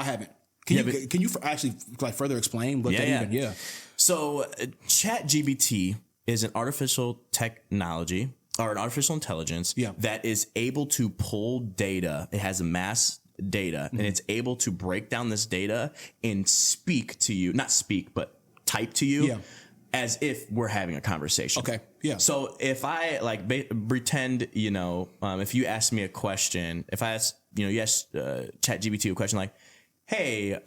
I haven't. Can you actually like further explain what that even? Yeah. So Chat GPT is an artificial technology or an artificial intelligence that is able to pull data. It has a mass data and it's able to break down this data and speak to you, not speak, but type to you as if we're having a conversation. Okay. Yeah. So if I like pretend, if you ask me a question, if I ask, you ask Chat GPT a question like, hey,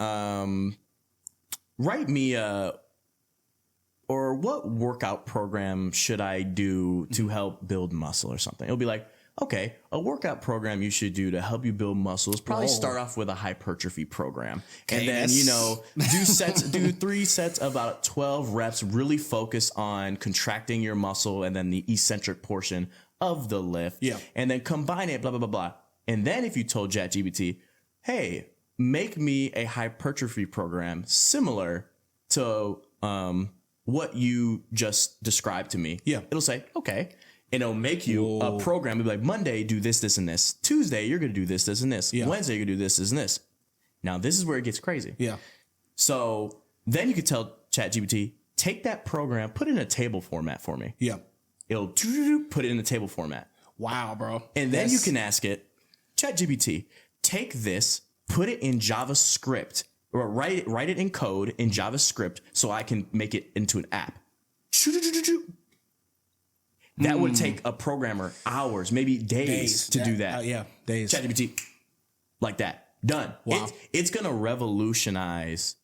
write me or what workout program should I do to help build muscle or something? It'll be like, okay, a workout program you should do to help you build muscles. Probably start off with a hypertrophy program. And then, do 3 sets of about 12 reps, really focus on contracting your muscle and then the eccentric portion of the lift. Yeah. And then combine it, blah, blah, blah, blah. And then if you told ChatGPT, hey, make me a hypertrophy program similar to what you just described to me. Yeah. It'll say, okay. And it'll make you a program. It'll be like, Monday, do this, this, and this. Tuesday, you're going to do this, this, and this. Yeah. Wednesday, you're going to do this, this, and this. Now, this is where it gets crazy. Yeah. So then you could tell ChatGPT, take that program, put it in a table format for me. Yeah. It'll put it in a table format. Wow, bro. And then you can ask it, ChatGPT, take this, put it in JavaScript, or write it in code in JavaScript so I can make it into an app. That would take a programmer hours, maybe days to do that. Days. ChatGPT, like that. Done. Wow. It's going to revolutionize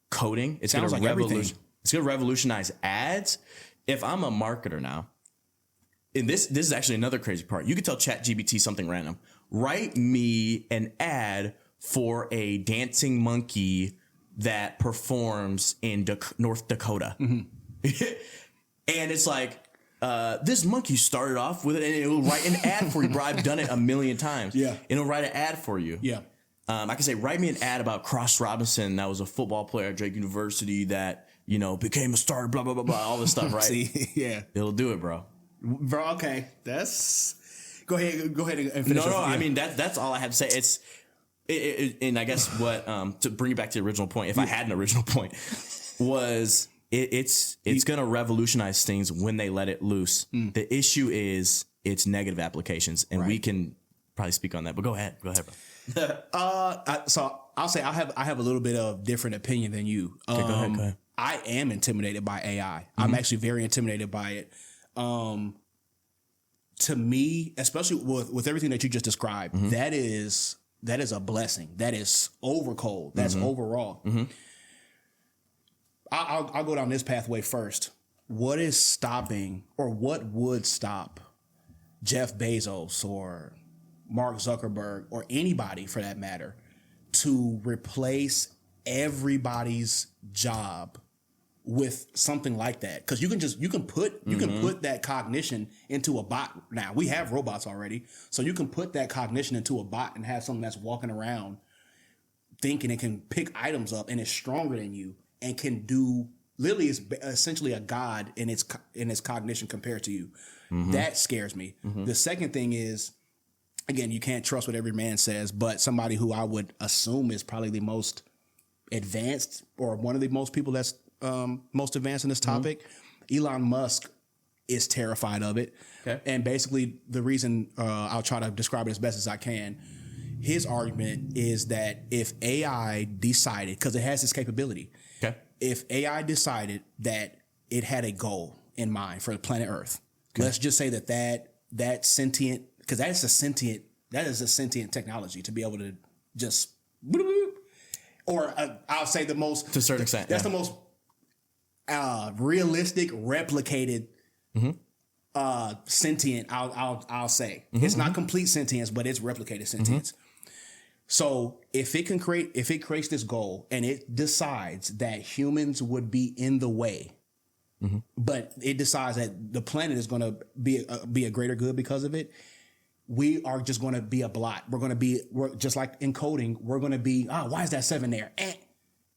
coding. It's going to revolutionize ads. If I'm a marketer now, and this is actually another crazy part. You could tell ChatGPT something random. Write me an ad for a dancing monkey that performs in North Dakota. Mm-hmm. And it's like, this monkey started off with it, and it will write an ad for you, bro. I've done it a million times. Yeah. It'll write an ad for you. Yeah. I can say, write me an ad about Cross Robinson. That was a football player at Drake University that, became a star, blah, blah, blah, blah, all this stuff, right? See, yeah. It'll do it, bro. Bro, okay. Go ahead and finish. No, I mean, that's all I have to say. And I guess what, to bring it back to the original point, if I had an original point, was it's going to revolutionize things when they let it loose. The issue is its negative applications, and we can probably speak on that, but go ahead, bro. So I'll say I have a little bit of different opinion than you. Okay, go ahead. I am intimidated by AI. I'm actually very intimidated by it. To me, especially with everything that you just described, that is a blessing. That is overcold. That's overall. I'll go down this pathway first. What is stopping, or what would stop Jeff Bezos or Mark Zuckerberg or anybody for that matter to replace everybody's job with something like that? Because you can put that cognition into a bot now. We have robots already, so you can put that cognition into a bot and have something that's walking around thinking it can pick items up and is stronger than you and can do literally is essentially a god in its cognition compared to you. That scares me. The second thing is, again, you can't trust what every man says, but somebody who I would assume is probably the most advanced, or one of the most people that's most advanced in this topic, Elon Musk is terrified of it. Okay. And basically the reason, I'll try to describe it as best as I can, his argument is that if AI decided, because it has this capability, if AI decided that it had a goal in mind for the planet Earth, let's just say that sentient, because that is a sentient technology to be able to just, or I'll say the most, to a certain extent, that's the most realistic replicated sentient. I'll say it's not complete sentience, but it's replicated sentience. So if it creates this goal and it decides that humans would be in the way, but it decides that the planet is going to be a greater good because of it, we are just going to be a blot. We're just like in coding. We're going to be, why is that 7 there?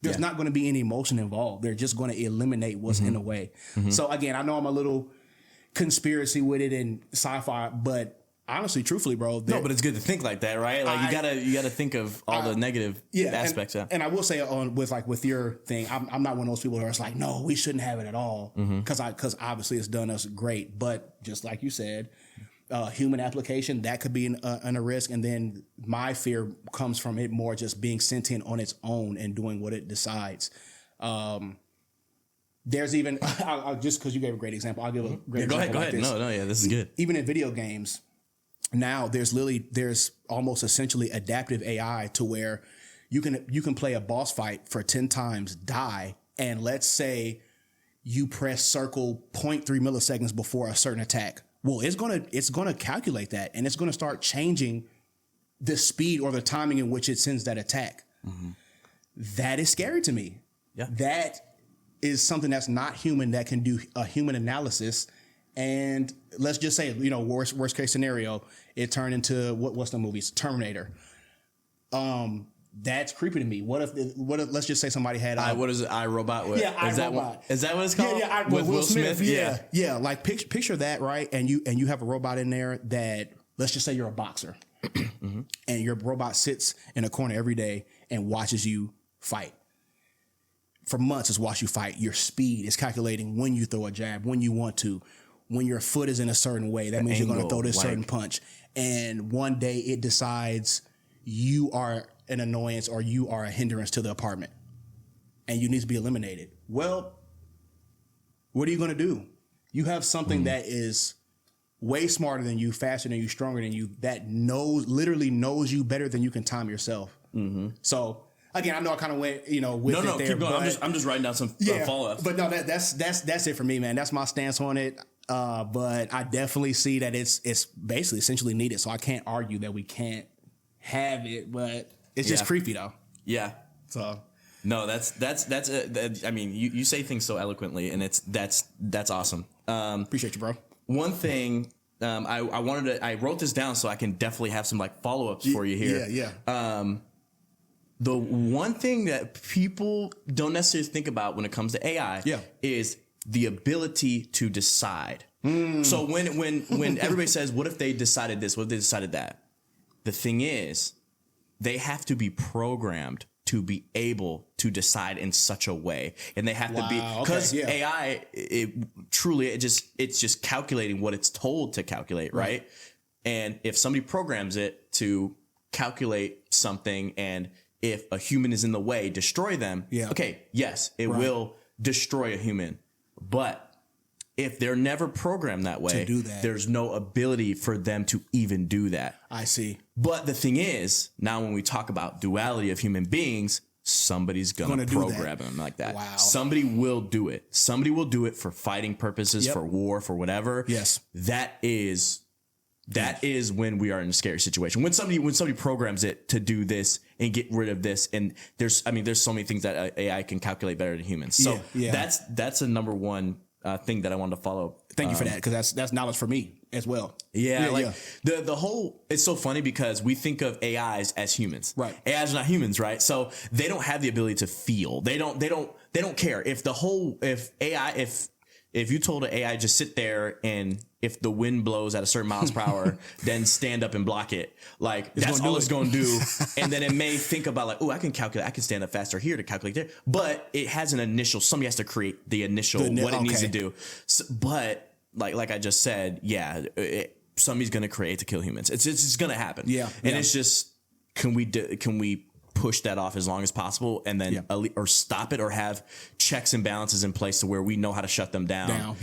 There's not going to be any emotion involved. They're just going to eliminate what's in the way. So again, I know I'm a little conspiracy with it and sci-fi, but honestly, truthfully, bro. No, but it's good to think like that, right? Like you gotta think of all the negative aspects. And I will say with your thing, I'm not one of those people who are like, no, we shouldn't have it at all, because obviously it's done us great. But just like you said, human application that could be a risk, and then my fear comes from it more just being sentient on its own and doing what it decides. There's even just because you gave a great example, I'll give a great example. Go ahead. This is good. Even in video games, now there's almost essentially adaptive AI to where you can play a boss fight for 10 times, die, and let's say you press circle 0.3 milliseconds before a certain attack. Well, it's gonna calculate that, and it's gonna start changing the speed or the timing in which it sends that attack. That is scary to me. Yeah. That is something that's not human, that can do a human analysis. And let's just say, worst case scenario, it turned into what's the movies? Terminator. That's creepy to me. What if let's just say somebody had what is it? iRobot? iRobot. Is that what it's called? Yeah, with Will Smith. Yeah. Like picture that, right? And you have a robot in there that, let's just say you're a boxer, and your robot sits in a corner every day and watches you fight. For months, it's watched you fight. Your speed is calculating when you throw a jab, when you want to, when your foot is in a certain way. That means you're going to throw this certain punch. And one day it decides you are an annoyance or you are a hindrance to the apartment, and you need to be eliminated. Well, what are you going to do? You have something that is way smarter than you, faster than you, stronger than you, that literally knows you better than you can time yourself. So again, I know I kind of went, with it there. Keep going. I'm just writing down some follow-ups. But no, that's it for me, man. That's my stance on it. But I definitely see that it's basically essentially needed. So I can't argue that we can't have it, but it's just creepy though. Yeah. So no, I mean, you say things so eloquently, and that's awesome. Appreciate you, bro. One thing, I wrote this down so I can definitely have some like follow-ups for you here. Yeah. The one thing that people don't necessarily think about when it comes to AI is the ability to decide. So when everybody says, what if they decided this? What if they decided that? The thing is, they have to be programmed to be able to decide in such a way. And they have to be, because AI, it's just calculating what it's told to calculate, right? And if somebody programs it to calculate something, and if a human is in the way, destroy them. Okay, yes, it will destroy a human. But if they're never programmed that way, there's no ability for them to even do that. I see. But the thing is, now when we talk about duality of human beings, somebody's gonna program them like that. Wow. Somebody will do it. Somebody will do it for fighting purposes, for war, for whatever. Yes. That is when we are in a scary situation. When somebody programs it to do this and get rid of this, and there's so many things that AI can calculate better than humans. So that's a number one thing that I wanted to follow. Thank you for that, because that's knowledge for me as well. The whole, it's so funny because we think of AIs as humans. Right. AIs are not humans, right? So they don't have the ability to feel. They don't care if you told an AI just sit there, and if the wind blows at a certain miles per hour, then stand up and block it. Like, that's all it's going to do. And then it may think about like, oh, I can stand up faster here to calculate there. But it has an initial, somebody has to create the initial, what it needs to do. So, but like I just said, somebody's going to create to kill humans. It's just going to happen. And it's just, can we push that off as long as possible, and then or stop it, or have checks and balances in place to where we know how to shut them down.